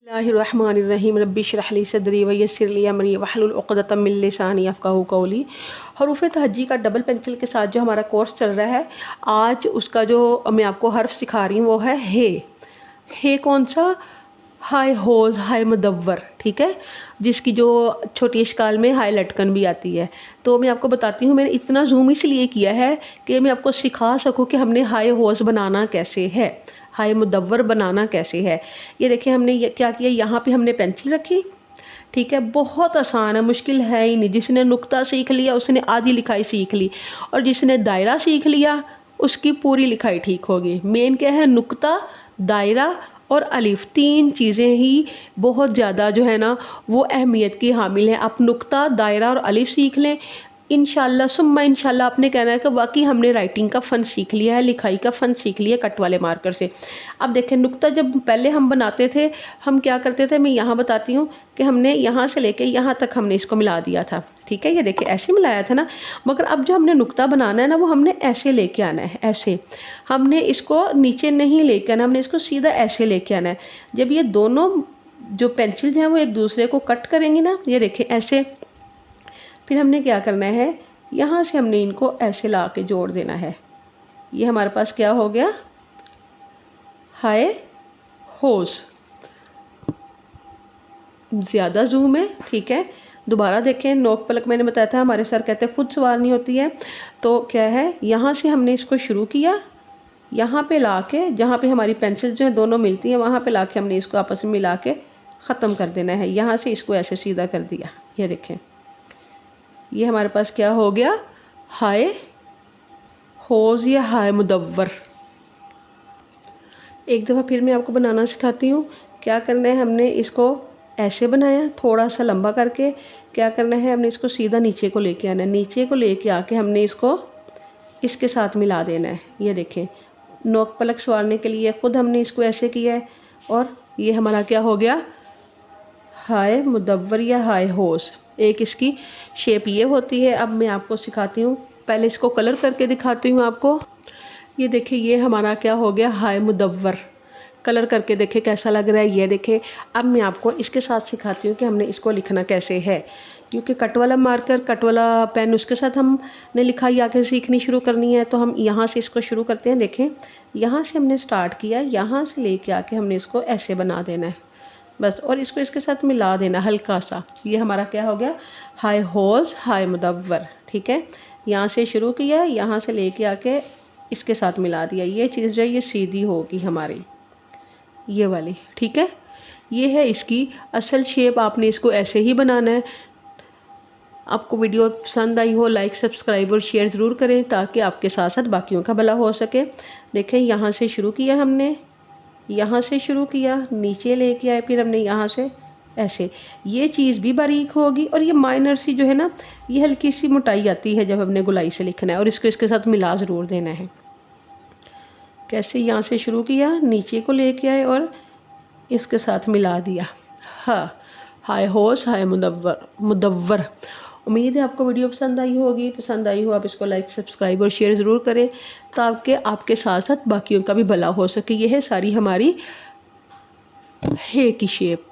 बिस्मिल्लाहिर्रहमानिर्रहीम रब्बिश्रह ली सदरी वयस्सिर ली अमरी वहलुल उक़दतम मिन लिसानी यफ़क़हू क़ौली। हरूफ़ तहज्जी का डबल पेंसिल के साथ जो हमारा कोर्स चल रहा है, आज उसका जो मैं आपको हर्फ सिखा रही हूँ वो है हे। हे कौन सा? हाय होज़, हाय मुदव्वर, ठीक है, जिसकी जो छोटी इश्काल में हाय लटकन भी आती है। तो मैं आपको बताती हूँ, मैंने इतना जूम इसलिए किया है कि मैं आपको सिखा सकूँ कि हमने हाय होज़ बनाना कैसे है, हाय मुदव्वर बनाना कैसे है। ये देखिए हमने ये क्या किया, यहाँ पे हमने पेंसिल रखी, ठीक है, बहुत आसान है, मुश्किल है ही नहीं। जिसने नुक्ता सीख लिया उसने आधी लिखाई सीख ली, और जिसने दायरा सीख लिया उसकी पूरी लिखाई ठीक होगी। मेन क्या है, नुक्ता, दायरा और अलिफ, तीन चीज़ें ही बहुत ज़्यादा जो है ना वो अहमियत की हामिल है। आप नुक्ता, दायरा और अलिफ सीख लें, इंशाल्लाह सुम्मा इंशाल्लाह आपने कहना है कि वाकई हमने राइटिंग का फ़न सीख लिया है, लिखाई का फ़न सीख लिया कट वाले मार्कर से। अब देखें, नुक्ता जब पहले हम बनाते थे, हम क्या करते थे, मैं यहाँ बताती हूँ कि हमने यहाँ से लेके यहाँ तक हमने इसको मिला दिया था, ठीक है, ये देखिए ऐसे मिलाया था ना। मगर अब जो हमने नुक्ता बनाना है ना, वो हमने ऐसे लेके आना है, ऐसे हमने इसको नीचे नहीं लेके आना, हमने इसको सीधा ऐसे लेके आना है। जब ये दोनों जो पेंसिल्स हैं वो एक दूसरे को कट करेंगी ना, ये देखिए ऐसे, फिर हमने क्या करना है, यहाँ से हमने इनको ऐसे ला के जोड़ देना है। ये हमारे पास क्या हो गया, हाय होज़। ज़्यादा जूम है, ठीक है, दोबारा देखें। नोक पलक मैंने बताया था, हमारे सर कहते हैं खुद सवारनी होती है। तो क्या है, यहाँ से हमने इसको शुरू किया, यहाँ पे ला के जहाँ पे हमारी पेंसिल जो है दोनों मिलती हैं वहाँ पे ला के हमने इसको आपस में मिला के ख़त्म कर देना है। यहाँ से इसको ऐसे सीधा कर दिया, ये देखें, ये हमारे पास क्या हो गया, हाय होज़ या हाय मुदव्वर। एक दफ़ा फिर मैं आपको बनाना सिखाती हूँ। क्या करना है, हमने इसको ऐसे बनाया, थोड़ा सा लंबा करके क्या करना है, हमने इसको सीधा नीचे को लेके आना है। नीचे को लेके आके हमने इसको इसके साथ मिला देना है। ये देखें, नोक पलक सवारने के लिए ख़ुद हमने इसको ऐसे किया है, और ये हमारा क्या हो गया, हाय मुदव्वर या हाय होज़। एक इसकी शेप ये होती है। अब मैं आपको सिखाती हूँ, पहले इसको कलर करके दिखाती हूँ आपको। ये देखिए, ये हमारा क्या हो गया, हाय मुदव्वर। कलर करके देखे कैसा लग रहा है, ये देखे। अब मैं आपको इसके साथ सिखाती हूँ कि हमने इसको लिखना कैसे है, क्योंकि कट वाला मार्कर, कट वाला पेन, उसके साथ हमने लिखाई आके सीखनी शुरू करनी है। तो हम यहाँ से इसको शुरू करते हैं। देखें, यहाँ से हमने स्टार्ट किया, यहाँ से लेके आके हमने इसको ऐसे बना देना है बस, और इसको इसके साथ मिला देना हल्का सा। ये हमारा क्या हो गया, हाय होज़ हाय मुदव्वर, ठीक है। यहाँ से शुरू किया, यहाँ से लेके आके इसके साथ मिला दिया। ये चीज़ जो है ये सीधी होगी हमारी, ये वाली, ठीक है। ये है इसकी असल शेप, आपने इसको ऐसे ही बनाना है। आपको वीडियो पसंद आई हो, लाइक सब्सक्राइब और शेयर ज़रूर करें ताकि आपके साथ साथ बाकियों का भला हो सके। देखें, यहाँ से शुरू किया हमने, यहाँ से शुरू किया, नीचे लेके आए, फिर हमने यहाँ से ऐसे। ये चीज़ भी बारीक होगी, और ये माइनर सी जो है ना, ये हल्की सी मोटाई आती है जब हमने गुलाई से लिखना है, और इसको इसके साथ मिला ज़रूर देना है। कैसे, यहाँ से शुरू किया, नीचे को लेके आए और इसके साथ मिला दिया। हाँ, हाय होज़ हाय मुदव्वर मुदव्वर। उम्मीद है आपको वीडियो पसंद आई होगी। पसंद आई हो आप इसको लाइक सब्सक्राइब और शेयर ज़रूर करें ताकि आपके साथ साथ बाकियों का भी भला हो सके। यह है सारी हमारी हे की शेप।